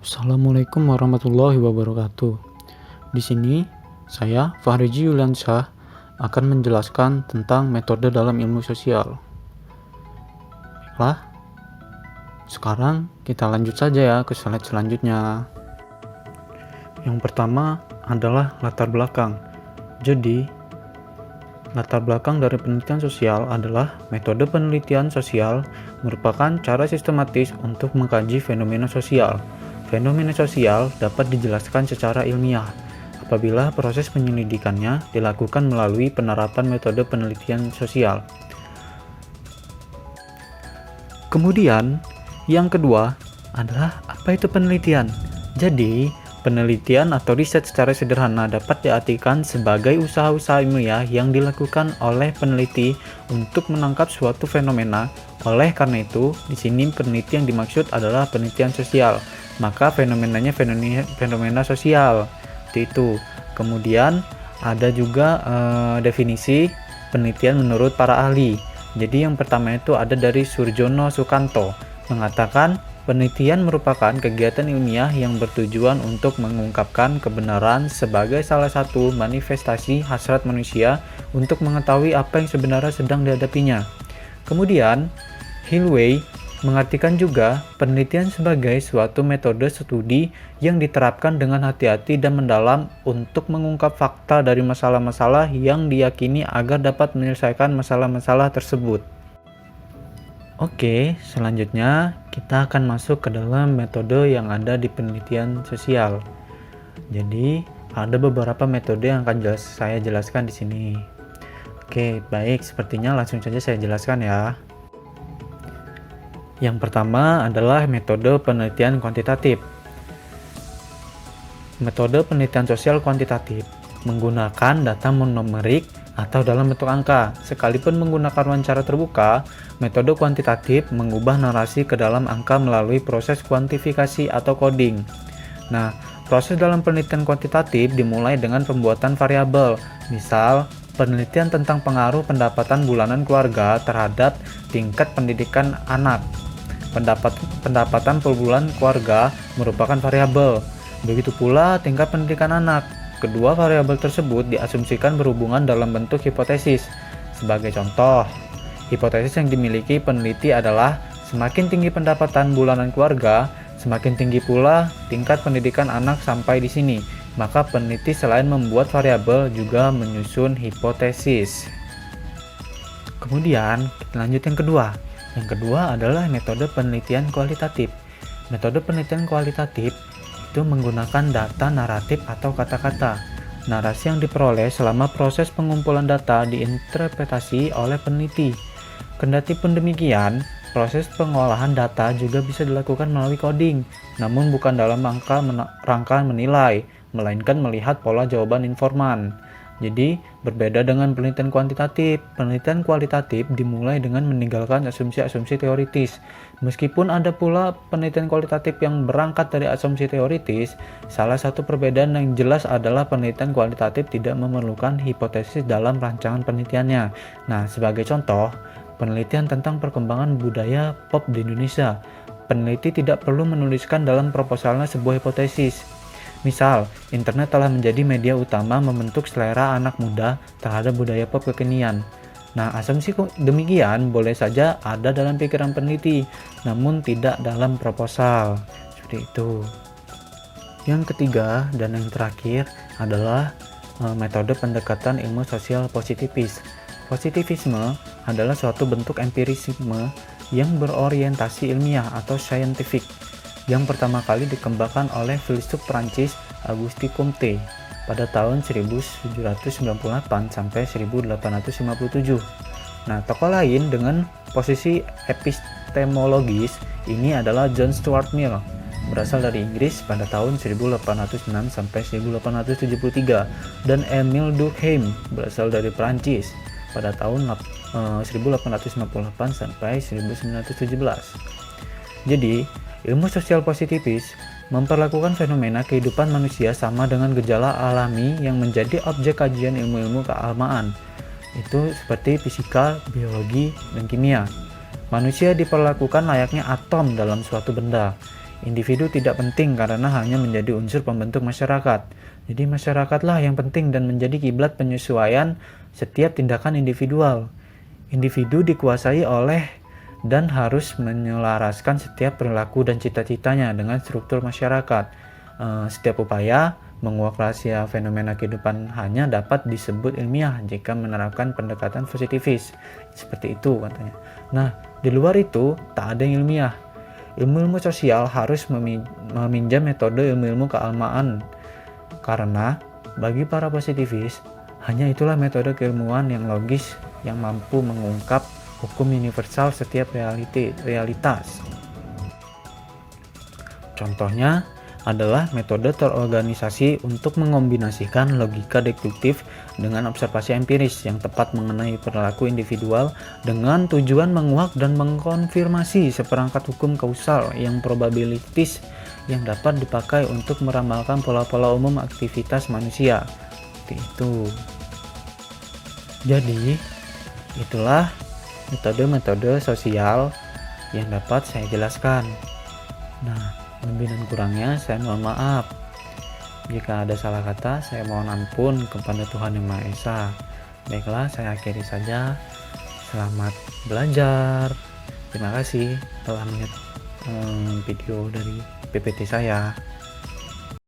Assalamualaikum warahmatullahi wabarakatuh. Di sini, saya Fahriji Yuliansyah akan menjelaskan tentang metode dalam ilmu sosial. Baiklah, sekarang kita lanjut saja ya ke slide selanjutnya. Yang pertama adalah latar belakang. Jadi, latar belakang dari penelitian sosial adalah metode penelitian sosial merupakan cara sistematis untuk mengkaji fenomena sosial. Fenomena sosial dapat dijelaskan secara ilmiah apabila proses penyelidikannya dilakukan melalui penerapan metode penelitian sosial. Kemudian, yang kedua adalah apa itu penelitian? Jadi, penelitian atau riset secara sederhana dapat diartikan sebagai usaha-usaha ilmiah yang dilakukan oleh peneliti untuk menangkap suatu fenomena. Oleh karena itu, di sini peneliti yang dimaksud adalah penelitian sosial. Maka fenomenanya fenomena sosial. Itu. Kemudian ada juga definisi penelitian menurut para ahli. Jadi yang pertama itu ada dari Surjono Sukanto, mengatakan penelitian merupakan kegiatan ilmiah yang bertujuan untuk mengungkapkan kebenaran sebagai salah satu manifestasi hasrat manusia untuk mengetahui apa yang sebenarnya sedang dihadapinya. Kemudian, Hillway mengartikan juga penelitian sebagai suatu metode studi yang diterapkan dengan hati-hati dan mendalam untuk mengungkap fakta dari masalah-masalah yang diyakini agar dapat menyelesaikan masalah-masalah tersebut. Oke, selanjutnya kita akan masuk ke dalam metode yang ada di penelitian sosial. Jadi, ada beberapa metode yang akan saya jelaskan di sini. Oke, baik, sepertinya langsung saja saya jelaskan ya. Yang pertama adalah metode penelitian kuantitatif. Metode penelitian sosial kuantitatif menggunakan data monomerik atau dalam bentuk angka. Sekalipun menggunakan wawancara terbuka, metode kuantitatif mengubah narasi ke dalam angka melalui proses kuantifikasi atau coding. Nah, proses dalam penelitian kuantitatif dimulai dengan pembuatan variabel. Misal, penelitian tentang pengaruh pendapatan bulanan keluarga terhadap tingkat pendidikan anak. Pendapatan per bulan keluarga merupakan variabel. Begitu pula tingkat pendidikan anak. Kedua variabel tersebut diasumsikan berhubungan dalam bentuk hipotesis. Sebagai contoh, hipotesis yang dimiliki peneliti adalah semakin tinggi pendapatan bulanan keluarga, semakin tinggi pula tingkat pendidikan anak sampai di sini. Maka peneliti selain membuat variabel juga menyusun hipotesis. Kemudian, kita lanjut yang kedua. Yang kedua adalah metode penelitian kualitatif. Metode penelitian kualitatif itu menggunakan data naratif atau kata-kata. Narasi yang diperoleh selama proses pengumpulan data diinterpretasi oleh peneliti. Kendati pun demikian, proses pengolahan data juga bisa dilakukan melalui coding, namun bukan dalam rangka menilai, melainkan melihat pola jawaban informan. Jadi, berbeda dengan penelitian kuantitatif. Penelitian kualitatif dimulai dengan meninggalkan asumsi-asumsi teoritis. Meskipun ada pula penelitian kualitatif yang berangkat dari asumsi teoritis, salah satu perbedaan yang jelas adalah penelitian kualitatif tidak memerlukan hipotesis dalam rancangan penelitiannya. Nah, sebagai contoh, penelitian tentang perkembangan budaya pop di Indonesia. Peneliti tidak perlu menuliskan dalam proposalnya sebuah hipotesis. Misal, internet telah menjadi media utama membentuk selera anak muda terhadap budaya pop kekinian. Nah, asumsi demikian boleh saja ada dalam pikiran peneliti, namun tidak dalam proposal. Seperti itu. Yang ketiga dan yang terakhir adalah metode pendekatan ilmu sosial positifis. Positivisme adalah suatu bentuk empirisme yang berorientasi ilmiah atau scientific, yang pertama kali dikembangkan oleh filsuf Prancis Auguste Comte pada tahun 1798 sampai 1857. Nah, tokoh lain dengan posisi epistemologis ini adalah John Stuart Mill, berasal dari Inggris pada tahun 1806 sampai 1873, dan Emile Durkheim, berasal dari Prancis pada tahun 1858 sampai 1917. Jadi, ilmu sosial positifis memperlakukan fenomena kehidupan manusia sama dengan gejala alami yang menjadi objek kajian ilmu-ilmu keilmuan. Itu seperti fisika, biologi, dan kimia. Manusia diperlakukan layaknya atom dalam suatu benda. Individu tidak penting karena hanya menjadi unsur pembentuk masyarakat. Jadi masyarakatlah yang penting dan menjadi kiblat penyesuaian setiap tindakan individual. Individu dikuasai oleh dan harus menyelaraskan setiap perilaku dan cita-citanya dengan struktur masyarakat. Setiap upaya menguak rahasia fenomena kehidupan hanya dapat disebut ilmiah jika menerapkan pendekatan positivis. Seperti itu katanya. Nah, di luar itu tak ada yang ilmiah. Ilmu-ilmu sosial harus meminjam metode ilmu-ilmu keilmuan karena bagi para positivis hanya itulah metode keilmuan yang logis yang mampu mengungkap hukum universal setiap realitas. Contohnya adalah metode terorganisasi untuk mengombinasikan logika deduktif dengan observasi empiris yang tepat mengenai perilaku individual dengan tujuan menguak dan mengkonfirmasi seperangkat hukum kausal yang probabilistis yang dapat dipakai untuk meramalkan pola-pola umum aktivitas manusia. Seperti itu. Jadi, itulah metode-metode sosial yang dapat saya jelaskan. Nah, lebih dan kurangnya saya mohon maaf. Jika ada salah kata, saya mohon ampun kepada Tuhan Yang Maha Esa. Baiklah, saya akhiri saja. Selamat belajar. Terima kasih telah melihat video dari PPT saya.